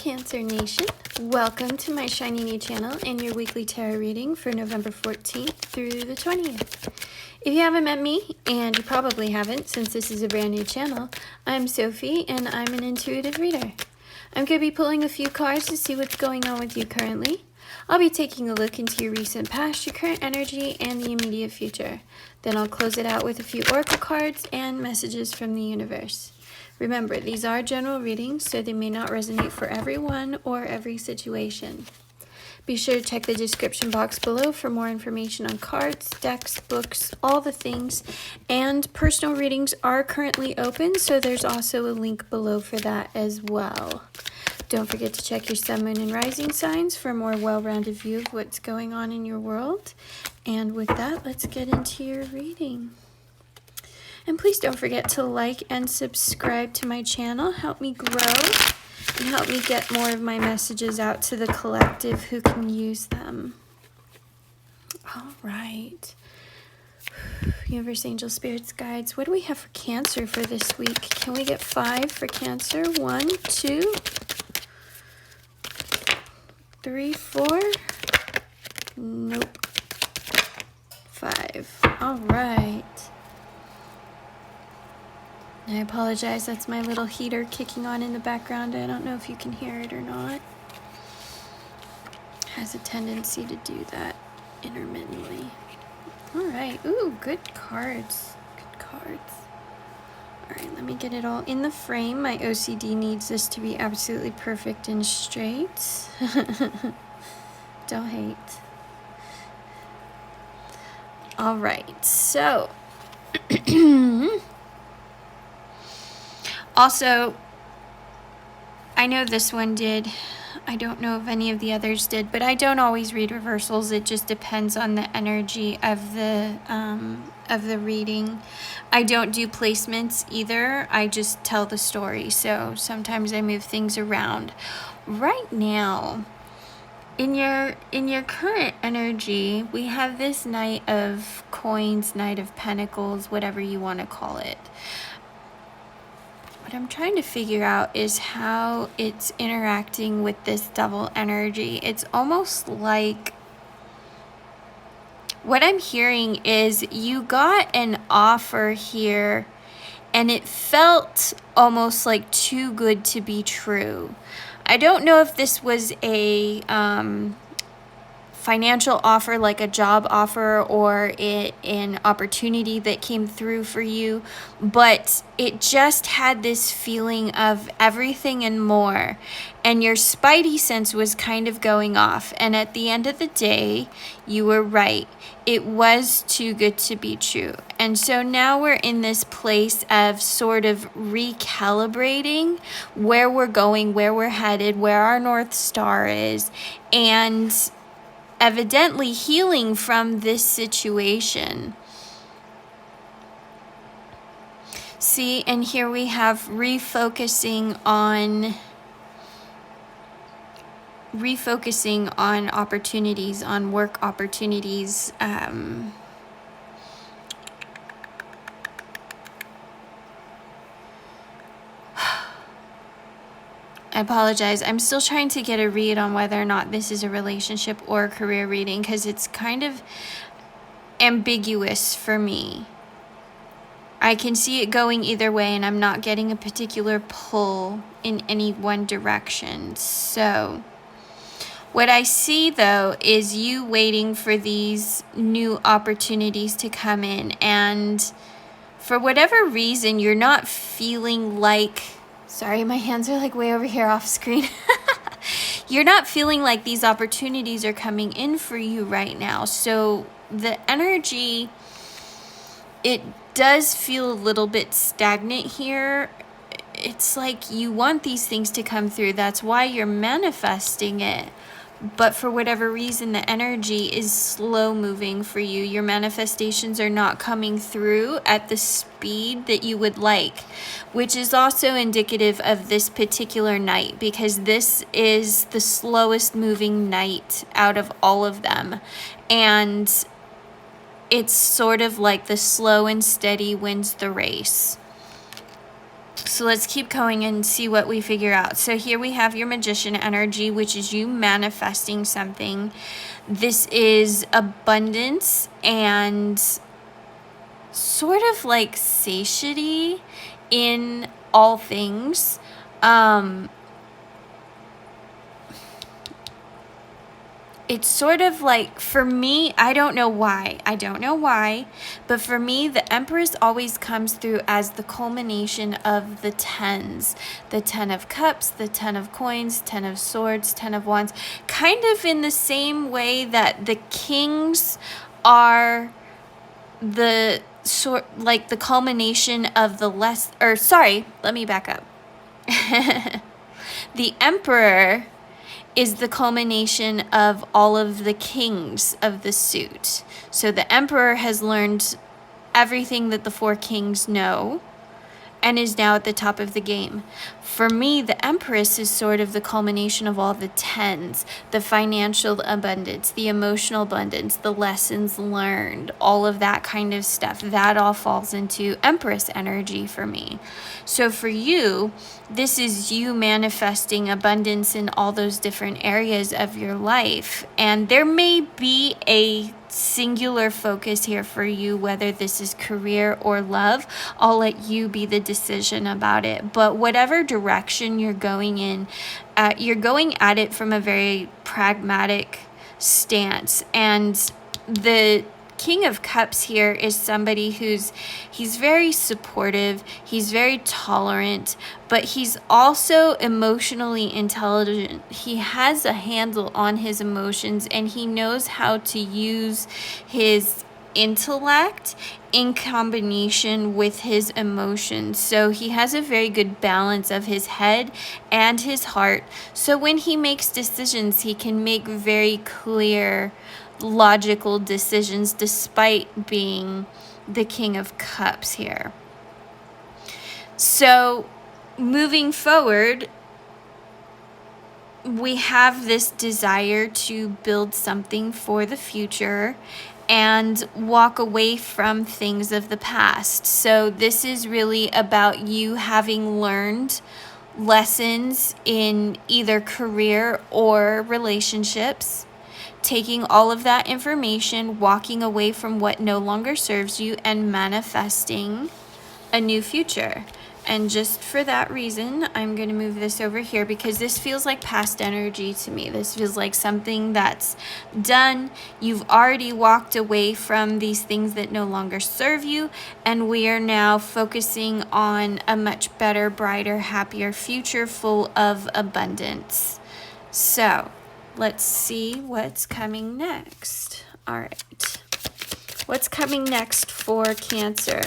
Cancer Nation. Welcome to my shiny new channel and your weekly tarot reading for November 14th through the 20th. If you haven't met me, and you probably haven't since this is a brand new channel, I'm Sophie and I'm an intuitive reader. I'm going to be pulling a few cards to see what's going on with you currently. I'll be taking a look into your recent past, your current energy, and the immediate future. Then I'll close it out with a few oracle cards and messages from the universe. Remember, these are general readings, so they may not resonate for everyone or every situation. Be sure to check the description box below for more information on cards, decks, books, all the things. And personal readings are currently open, so there's also a link below for that as well. Don't forget to check your sun, moon, and rising signs for a more well-rounded view of what's going on in your world. And with that, let's get into your reading. And please don't forget to like and subscribe to my channel. Help me grow and help me get more of my messages out to the collective who can use them. All right. Universe, angels, spirits, guides. What do we have for Cancer for this week? Can we get 5 for Cancer? 1, 2, 3, 4. Nope. 5. All right. I apologize, that's my little heater kicking on in the background. I don't know if you can hear it or not. It has a tendency to do that intermittently. All right, ooh, good cards. Good cards. All right, let me get it all in the frame. My OCD needs this to be absolutely perfect and straight. Don't hate. All right, so... Also, I know this one did. I don't know if any of the others did, but I don't always read reversals. It just depends on the energy of the reading. I don't do placements either. I just tell the story. So sometimes I move things around. Right now, in your current energy, we have this Knight of Coins, Knight of Pentacles, whatever you want to call it. What I'm trying to figure out is how it's interacting with this Devil energy. It's almost like what I'm hearing is you got an offer here and it felt almost like too good to be true. I don't know if this was a financial offer, like a job offer, or an opportunity that came through for you, but it just had this feeling of everything and more, and your spidey sense was kind of going off, and at the end of the day, you were right. It was too good to be true. And so now we're in this place of sort of recalibrating where we're going, where we're headed, where our North Star is, and evidently healing from this situation. See, and here we have refocusing on opportunities, on work opportunities. I apologize. I'm still trying to get a read on whether or not this is a relationship or a career reading because it's kind of ambiguous for me. I can see it going either way and I'm not getting a particular pull in any one direction. So what I see though is you waiting for these new opportunities to come in, and for whatever reason you're not feeling like... Sorry, my hands are like way over here off screen. You're not feeling like these opportunities are coming in for you right now. So the energy, it does feel a little bit stagnant here. It's like you want these things to come through. That's why you're manifesting it. But for whatever reason, the energy is slow moving for you. Your manifestations are not coming through at the speed that you would like, which is also indicative of this particular night, because this is the slowest moving night out of all of them. And it's sort of like the slow and steady wins the race. So let's keep going and see what we figure out. So here we have your Magician energy, which is you manifesting something. This is abundance and sort of like satiety in all things. It's sort of like, for me, I don't know why, but for me, the Empress always comes through as the culmination of the tens. The 10 of Cups, the 10 of Coins, 10 of Swords, 10 of Wands, kind of in the same way that the Kings are the like the culmination of the let me back up. The Emperor is the culmination of all of the kings of the suit. So the Emperor has learned everything that the 4 kings know and is now at the top of the game. For me, the Empress is sort of the culmination of all the tens, the financial abundance, the emotional abundance, the lessons learned, all of that kind of stuff. That all falls into Empress energy for me. So for you, this is you manifesting abundance in all those different areas of your life. And there may be a singular focus here for you, whether this is career or love. I'll let you be the decision about it. But whatever direction you're going in, you're going at it from a very pragmatic stance. And the King of Cups here is somebody he's very supportive, he's very tolerant, but he's also emotionally intelligent. He has a handle on his emotions, and he knows how to use his intellect in combination with his emotions. So he has a very good balance of his head and his heart. So when he makes decisions, he can make very clear, logical decisions despite being the King of Cups here. So moving forward, we have this desire to build something for the future and walk away from things of the past. So this is really about you having learned lessons in either career or relationships, taking all of that information, walking away from what no longer serves you, and manifesting a new future. And just for that reason, I'm going to move this over here because this feels like past energy to me. This feels like something that's done. You've already walked away from these things that no longer serve you, and we are now focusing on a much better, brighter, happier future full of abundance. So let's see what's coming next. All right. What's coming next for Cancer?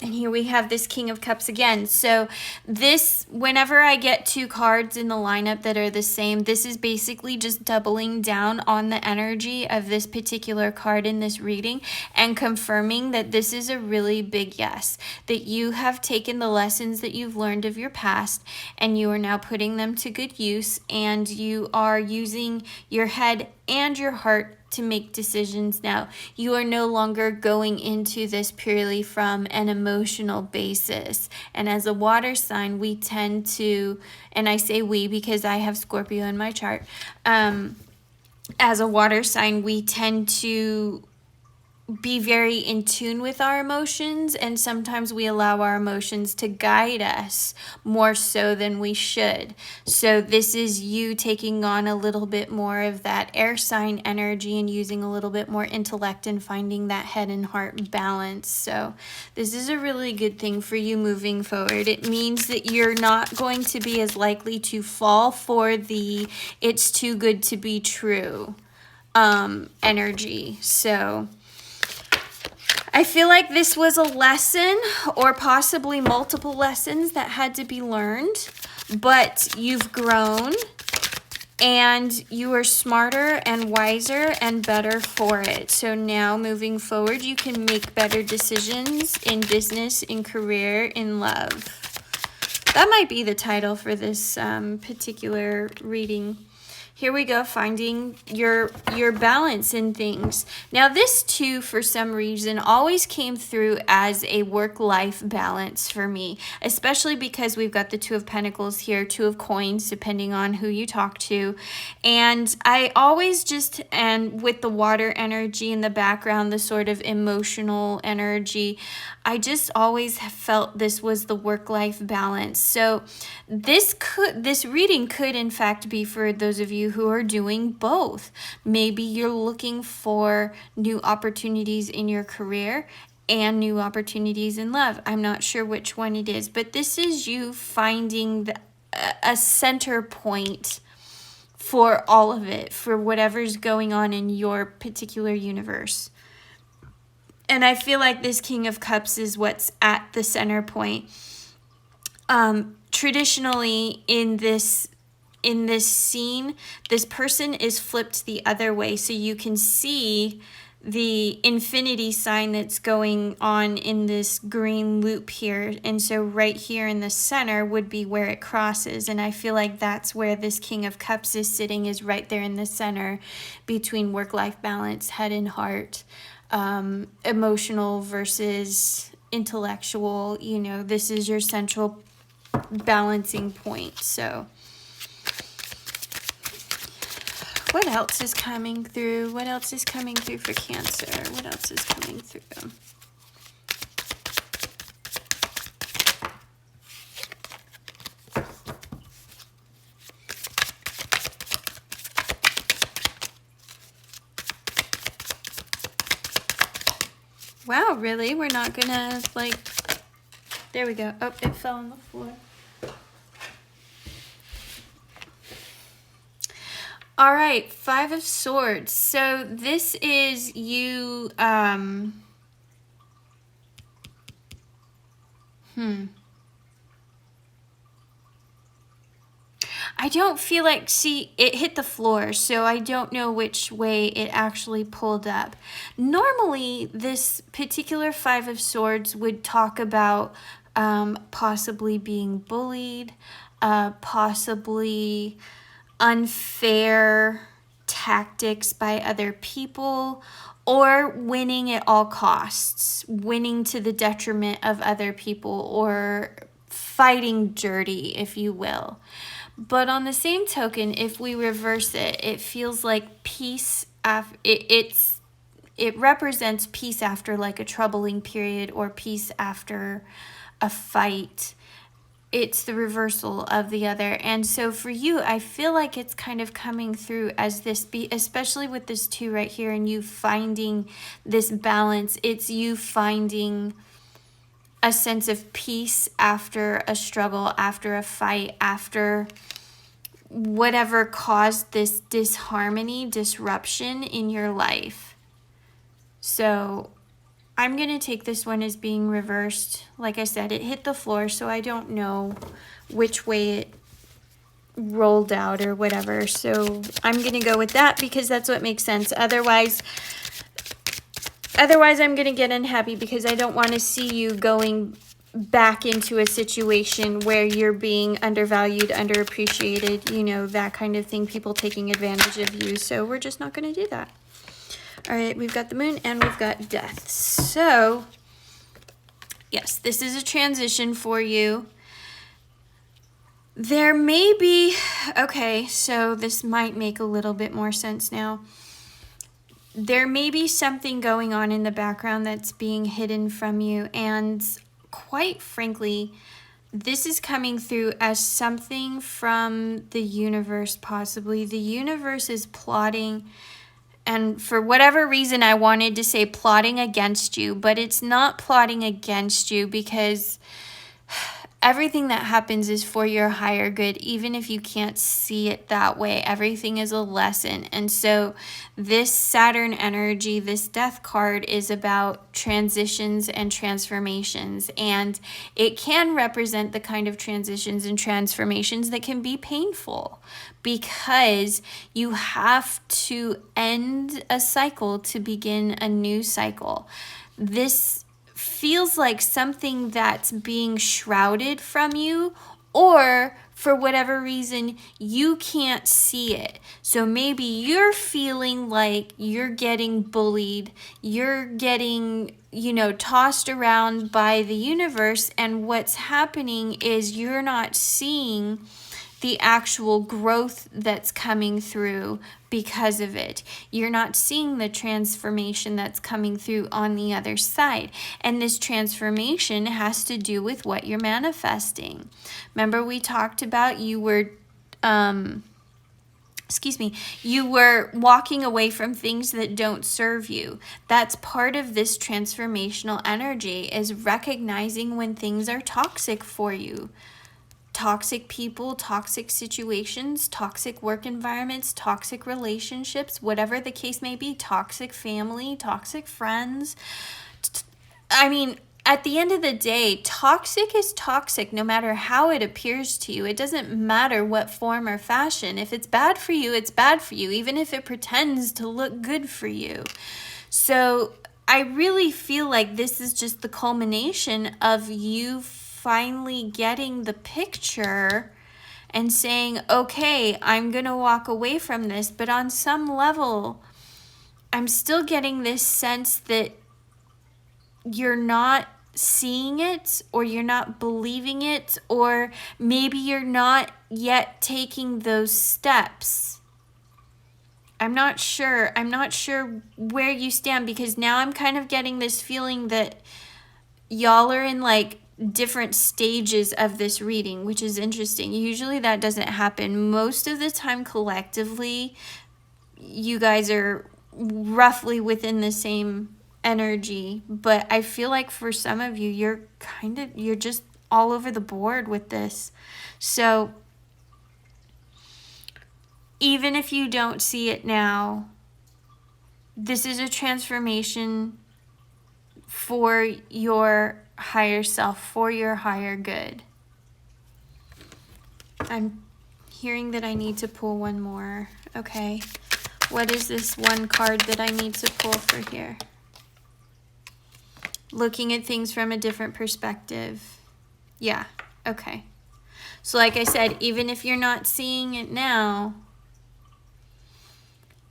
And here we have this King of Cups again. So this, whenever I get 2 cards in the lineup that are the same, this is basically just doubling down on the energy of this particular card in this reading and confirming that this is a really big yes, that you have taken the lessons that you've learned of your past and you are now putting them to good use, and you are using your head and your heart to make decisions now. You are no longer going into this purely from an emotional basis. And as a water sign, we tend to, and I say we because I have Scorpio in my chart, as a water sign, we tend to be very in tune with our emotions, and sometimes we allow our emotions to guide us more so than we should. So this is you taking on a little bit more of that air sign energy and using a little bit more intellect and finding that head and heart balance. So this is a really good thing for you moving forward. It means that you're not going to be as likely to fall for the it's too good to be true energy. So I feel like this was a lesson, or possibly multiple lessons that had to be learned, but you've grown and you are smarter and wiser and better for it. So now moving forward, you can make better decisions in business, in career, in love. That might be the title for this particular reading. Here we go, finding your balance in things. Now this too, for some reason, always came through as a work-life balance for me, especially because we've got the Two of Pentacles here, Two of Coins, depending on who you talk to. And I always just, and with the water energy in the background, the sort of emotional energy, I just always felt this was the work-life balance. So this reading could in fact be for those of you who are doing both. Maybe you're looking for new opportunities in your career and new opportunities in love. I'm not sure which one it is, but this is you finding a center point for all of it, for whatever's going on in your particular universe. And I feel like this King of Cups is what's at the center point. Traditionally in this scene, this person is flipped the other way, so you can see the infinity sign that's going on in this green loop here, and so right here in the center would be where it crosses, and I feel like that's where this King of Cups is sitting, is right there in the center between work-life balance, head and heart, emotional versus intellectual. You know, this is your central balancing point. So what else is coming through? What else is coming through for Cancer? What else is coming through? Wow, really? We're not gonna, like, there we go. Oh, it fell on the floor. All right, Five of Swords. So this is you, I don't feel like, see, it hit the floor, so I don't know which way it actually pulled up. Normally, this particular Five of Swords would talk about possibly being bullied, possibly unfair tactics by other people, or winning at all costs, winning to the detriment of other people, or fighting dirty, if you will. But on the same token, if we reverse it, it feels like peace. It represents peace after like a troubling period, or peace after a fight. It's the reversal of the other. And so for you, I feel like it's kind of coming through as this, especially with this two right here, and you finding this balance. It's you finding a sense of peace after a struggle, after a fight, after whatever caused this disharmony, disruption in your life. So I'm going to take this one as being reversed. Like I said, it hit the floor, so I don't know which way it rolled out or whatever. So I'm going to go with that because that's what makes sense. Otherwise I'm going to get unhappy because I don't want to see you going back into a situation where you're being undervalued, underappreciated, you know, that kind of thing, people taking advantage of you. So we're just not going to do that. All right, we've got the Moon and we've got Death. So, yes, this is a transition for you. There may be, okay, so this might make a little bit more sense now. There may be something going on in the background that's being hidden from you, and quite frankly, this is coming through as something from the universe, possibly. The universe is plotting, and for whatever reason, I wanted to say plotting against you, but it's not plotting against you because everything that happens is for your higher good, even if you can't see it that way. Everything is a lesson. And so this Saturn energy, this Death card, is about transitions and transformations. And it can represent the kind of transitions and transformations that can be painful because you have to end a cycle to begin a new cycle. This feels like something that's being shrouded from you, or for whatever reason, you can't see it. So maybe you're feeling like you're getting bullied, you're getting, tossed around by the universe, and what's happening is you're not seeing the actual growth that's coming through because of it. You're not seeing the transformation that's coming through on the other side. And this transformation has to do with what you're manifesting. Remember, we talked about you were walking away from things that don't serve you. That's part of this transformational energy, is recognizing when things are toxic for you. Toxic people, toxic situations, toxic work environments, toxic relationships, whatever the case may be, toxic family, toxic friends. I mean, at the end of the day, toxic is toxic no matter how it appears to you. It doesn't matter what form or fashion. If it's bad for you, it's bad for you, even if it pretends to look good for you. So I really feel like this is just the culmination of you finally getting the picture and saying, okay, I'm going to walk away from this. But on some level, I'm still getting this sense that you're not seeing it, or you're not believing it, or maybe you're not yet taking those steps. I'm not sure where you stand, because now I'm kind of getting this feeling that y'all are in like different stages of this reading, which is interesting. Usually that doesn't happen. Most of the time, collectively, you guys are roughly within the same energy, but I feel like for some of you, you're just all over the board with this. So even if you don't see it now, this is a transformation for your higher self, for your higher good. I'm hearing that I need to pull one more. Okay. What is this one card that I need to pull for here? Looking at things from a different perspective. Yeah. Okay. So like I said, even if you're not seeing it now,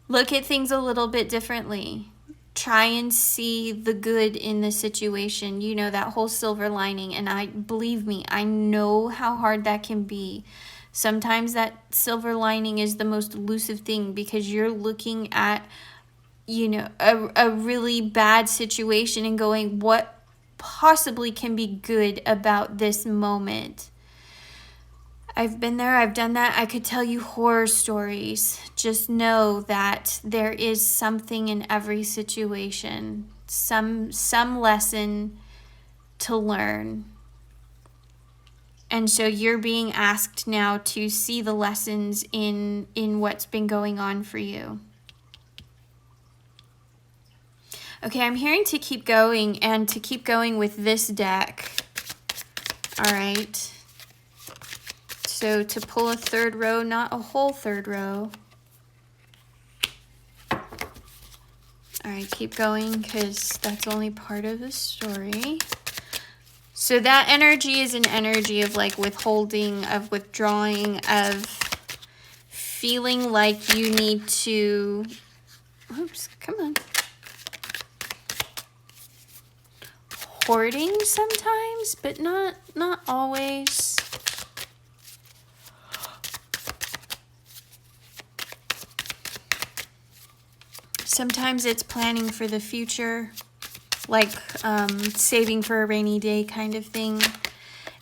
look at things a little bit differently. Try and see the good in the situation, that whole silver lining. And believe me, I know how hard that can be. Sometimes that silver lining is the most elusive thing, because you're looking at, a really bad situation and going, what possibly can be good about this moment? I've been there, I've done that. I could tell you horror stories. Just know that there is something in every situation, some lesson to learn. And so you're being asked now to see the lessons in what's been going on for you. Okay, I'm hearing to keep going, and to keep going with this deck. All right. So to pull a third row, not a whole third row. All right, keep going, because that's only part of the story. So that energy is an energy of like withholding, of withdrawing, of feeling like you need to, oops, come on. Hoarding sometimes, but not always. Sometimes it's planning for the future, like saving for a rainy day kind of thing.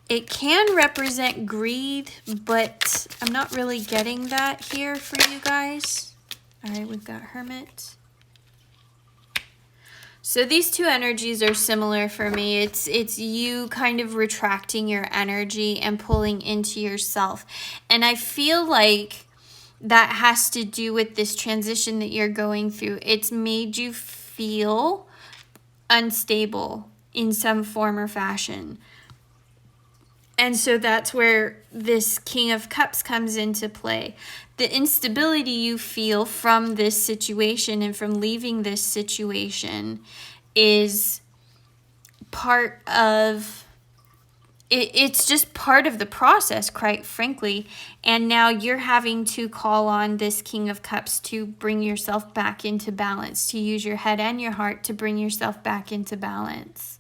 It can represent greed, but I'm not really getting that here for you guys. All right, we've got Hermit. So these two energies are similar for me. It's you kind of retracting your energy and pulling into yourself. And I feel like that has to do with this transition that you're going through. It's made you feel unstable in some form or fashion. And so that's where this King of Cups comes into play. The instability you feel from this situation and from leaving this situation is part of it's just part of the process, quite frankly. And now you're having to call on this King of Cups to bring yourself back into balance, to use your head and your heart to bring yourself back into balance.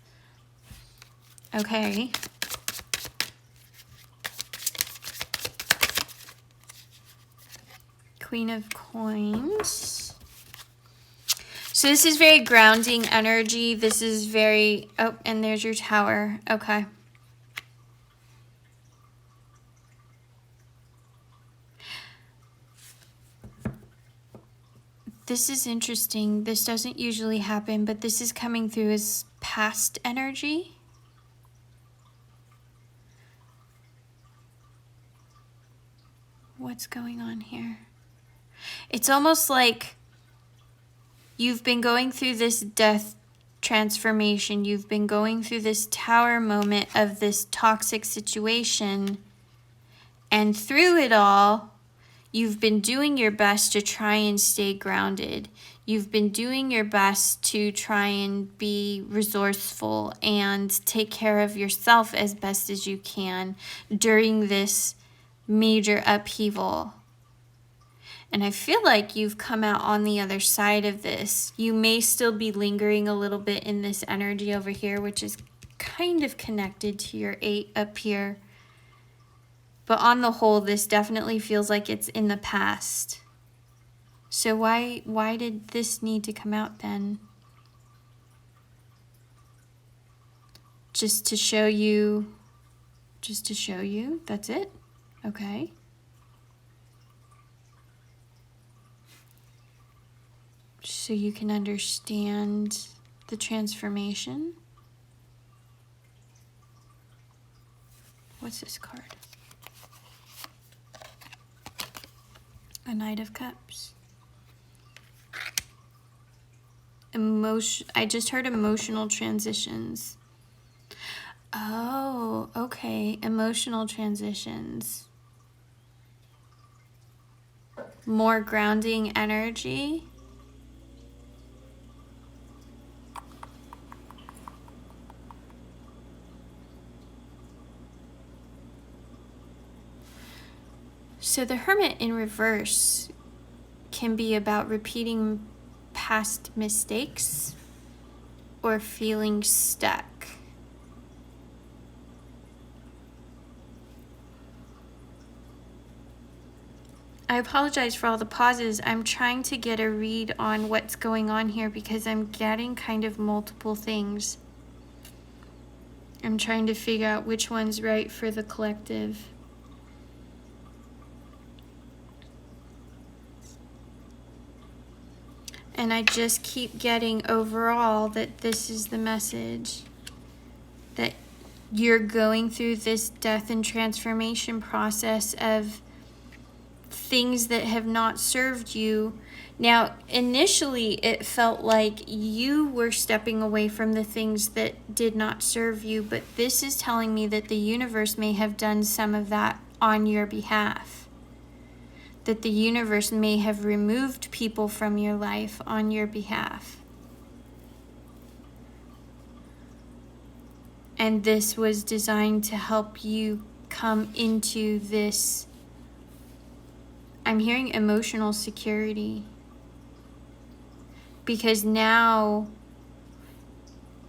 Okay. Queen of Coins. So this is very grounding energy. This is very, oh, and there's your Tower. Okay. This is interesting. This doesn't usually happen, but this is coming through as past energy. What's going on here? It's almost like you've been going through this death transformation. You've been going through this Tower moment of this toxic situation. And through it all, you've been doing your best to try and stay grounded. You've been doing your best to try and be resourceful and take care of yourself as best as you can during this major upheaval. And I feel like you've come out on the other side of this. You may still be lingering a little bit in this energy over here, which is kind of connected to your 8 up here. But on the whole, this definitely feels like it's in the past. So why did this need to come out then? Just to show you, that's it? Okay. So you can understand the transformation. What's this card? A Knight of Cups. I just heard emotional transitions. Oh, okay. Emotional transitions. More grounding energy. So the Hermit in reverse can be about repeating past mistakes or feeling stuck. I apologize for all the pauses. I'm trying to get a read on what's going on here because I'm getting kind of multiple things. I'm trying to figure out which one's right for the collective. And I just keep getting overall that this is the message. That you're going through this death and transformation process of things that have not served you. Now, initially, it felt like you were stepping away from the things that did not serve you, but this is telling me that the universe may have done some of that on your behalf. That the universe may have removed people from your life on your behalf. And this was designed to help you come into this, I'm hearing emotional security. Because now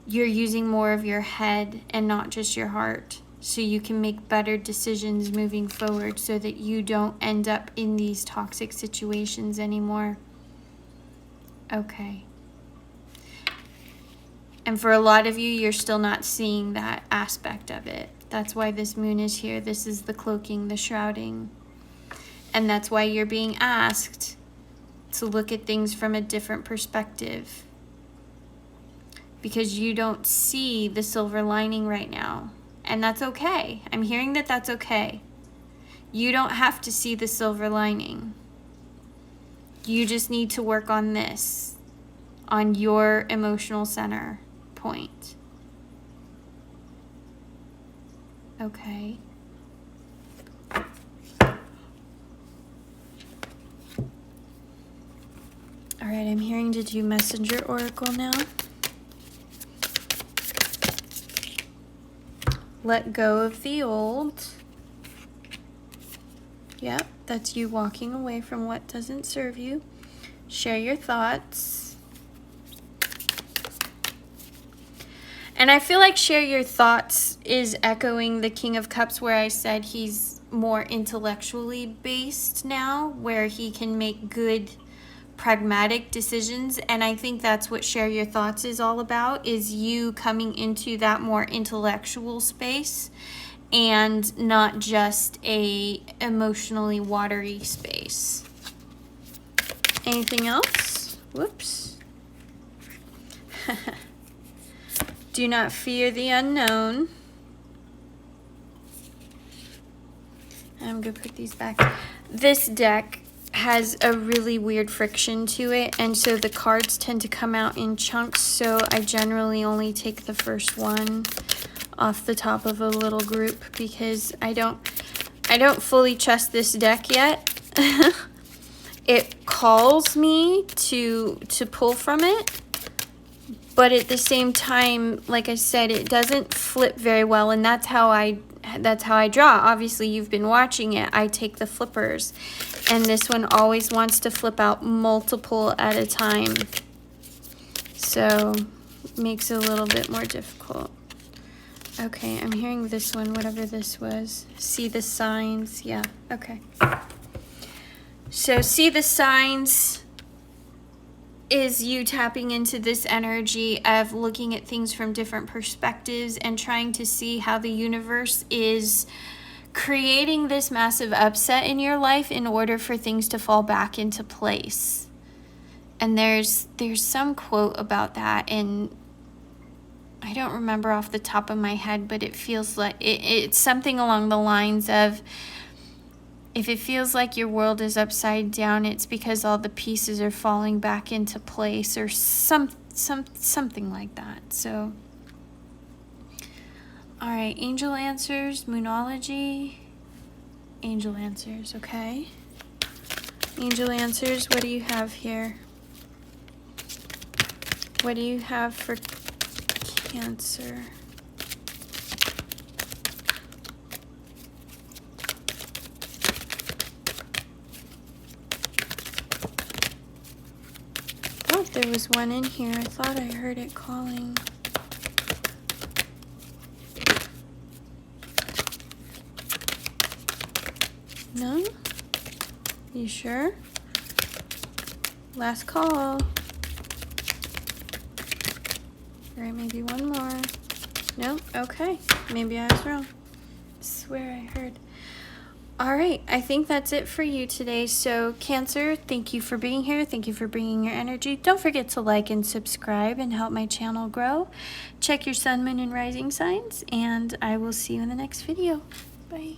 you're using more of your head and not just your heart. So you can make better decisions moving forward so that you don't end up in these toxic situations anymore. Okay. And for a lot of you, you're still not seeing that aspect of it. That's why this moon is here. This is the cloaking, the shrouding. And that's why you're being asked to look at things from a different perspective. Because you don't see the silver lining right now. And that's okay. I'm hearing that that's okay. You don't have to see the silver lining. You just need to work on this, on your emotional center point. Okay. All right, I'm hearing to do Messenger Oracle now. Let go of the old. Yep, that's you walking away from what doesn't serve you. Share your thoughts. And I feel like share your thoughts is echoing the King of Cups, where I said he's more intellectually based now, where he can make good pragmatic decisions. And I think that's what share your thoughts is all about, is you coming into that more intellectual space and not just a emotionally watery space. Anything else? Whoops. Do not fear the unknown. I'm gonna put these back. This deck has a really weird friction to it, and so the cards tend to come out in chunks, so I generally only take the first one off the top of a little group because I don't fully trust this deck yet. It calls me to pull from it, but at the same time, like I said, it doesn't flip very well, and that's how I draw. Obviously, you've been watching it. I take the flippers, and this one always wants to flip out multiple at a time, so it makes it a little bit more difficult. Okay, I'm hearing this one, whatever this was. See the signs. Yeah, okay. So see the signs is you tapping into this energy of looking at things from different perspectives and trying to see how the universe is creating this massive upset in your life in order for things to fall back into place. And there's some quote about that, and I don't remember off the top of my head, but it feels like it's something along the lines of, if it feels like your world is upside down, it's because all the pieces are falling back into place, or something like that. So, all right, angel answers, moonology, angel answers, okay? Angel answers, what do you have here? What do you have for Cancer? Oh, there was one in here. I thought I heard it calling. No? You sure? Last call. All right, maybe one more. No? Okay. Maybe I was wrong. I swear I heard. All right, I think that's it for you today. So, Cancer, thank you for being here. Thank you for bringing your energy. Don't forget to like and subscribe and help my channel grow. Check your sun, moon, and rising signs, and I will see you in the next video. Bye.